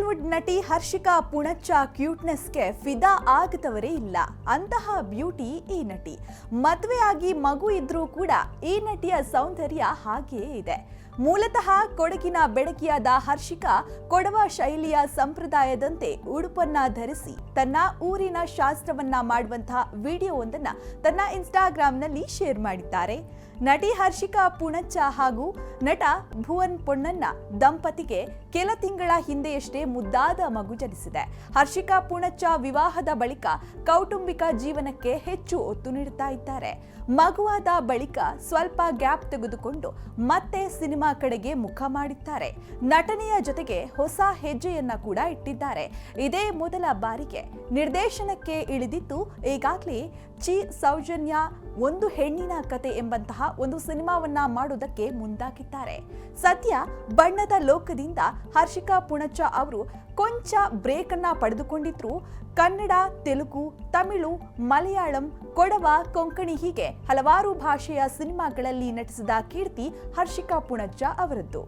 Bollywood ನಟಿ ಹರ್ಷಿಕಾ ಪೂಣಚ್ಚ ಕ್ಯೂಟ್ನೆಸ್ಗೆ ಫಿದಾ ಆಗದವರೇ ಇಲ್ಲ. ಅಂತಹ ಬ್ಯೂಟಿ ಈ ನಟಿ. ಮದುವೆಯಾಗಿ ಮಗು ಇದ್ರೂ ಕೂಡ ಈ ನಟಿಯ ಸೌಂದರ್ಯ ಹಾಗೆಯೇ ಇದೆ. ಮೂಲತಃ ಕೊಡಗಿನ ಬೆಡಕಿಯಾದ ಹರ್ಷಿಕಾ ಕೊಡವ ಶೈಲಿಯ ಸಂಪ್ರದಾಯದಂತೆ ಉಡುಪನ್ನ ಧರಿಸಿ ತನ್ನ ಊರಿನ ಶಾಸ್ತ್ರವನ್ನ ಮಾಡುವಂತಹ ವಿಡಿಯೋವೊಂದನ್ನು ತನ್ನ ಇನ್ಸ್ಟಾಗ್ರಾಂನಲ್ಲಿ ಶೇರ್ ಮಾಡಿದ್ದಾರೆ. ನಟಿ ಹರ್ಷಿಕಾ ಪೂಣಚ್ಚ ಹಾಗೂ ನಟ ಭುವನ್ ಪೊನ್ನಣ್ಣ ದಂಪತಿಗೆ ಕೆಲ ತಿಂಗಳ ಹಿಂದೆಯಷ್ಟೇ ಮುದ್ದಾದ ಮಗು ಜನಿಸಿದೆ. ಹರ್ಷಿಕಾ ಪೂಣಚ್ಚ ವಿವಾಹದ ಬಳಿಕ ಕೌಟುಂಬಿಕ ಜೀವನಕ್ಕೆ ಹೆಚ್ಚು ಒತ್ತು ನೀಡುತ್ತಾ ಇದ್ದಾರೆ. ಮಗುವಾದ ಬಳಿಕ ಸ್ವಲ್ಪ ಗ್ಯಾಪ್ ತೆಗೆದುಕೊಂಡು ಮತ್ತೆ ಸಿನಿಮಾ ಕಡೆಗೆ ಮುಖ ಮಾಡಿದ್ದಾರೆ. ನಟನೆಯ ಜೊತೆಗೆ ಹೊಸ ಹೆಜ್ಜೆಯನ್ನ ಕೂಡ ಇಟ್ಟಿದ್ದಾರೆ. ಇದೇ ಮೊದಲ ಬಾರಿಗೆ ನಿರ್ದೇಶನಕ್ಕೆ ಇಳಿದಿದ್ದು ಈಗಾಗಲೇ ಚಿ ಸೌಜನ್ಯ ಒಂದು ಹೆಣ್ಣಿನ ಕತೆ ಎಂಬಂತಹ ಒಂದು ಸಿನಿಮಾವನ್ನ ಮಾಡುವುದಕ್ಕೆ ಮುಂದಾಗಿದ್ದಾರೆ. ಸದ್ಯ ಬಣ್ಣದ ಲೋಕದಿಂದ ಹರ್ಷಿಕಾ ಪೂಣಚ್ಚ ಅವರು ಕೊಂಚ ಬ್ರೇಕ್ ಅನ್ನ ಪಡೆದುಕೊಂಡಿದ್ರು. ಕನ್ನಡ, ತೆಲುಗು, ತಮಿಳು, ಮಲಯಾಳಂ, ಕೊಡವ, ಕೊಂಕಣಿ ಹೀಗೆ ಹಲವಾರು ಭಾಷೆಯ ಸಿನಿಮಾಗಳಲ್ಲಿ ನಟಿಸಿದ ಕೀರ್ತಿ ಹರ್ಷಿಕಾ ಪೂಣಚ್ಚ ಅವರದ್ದು.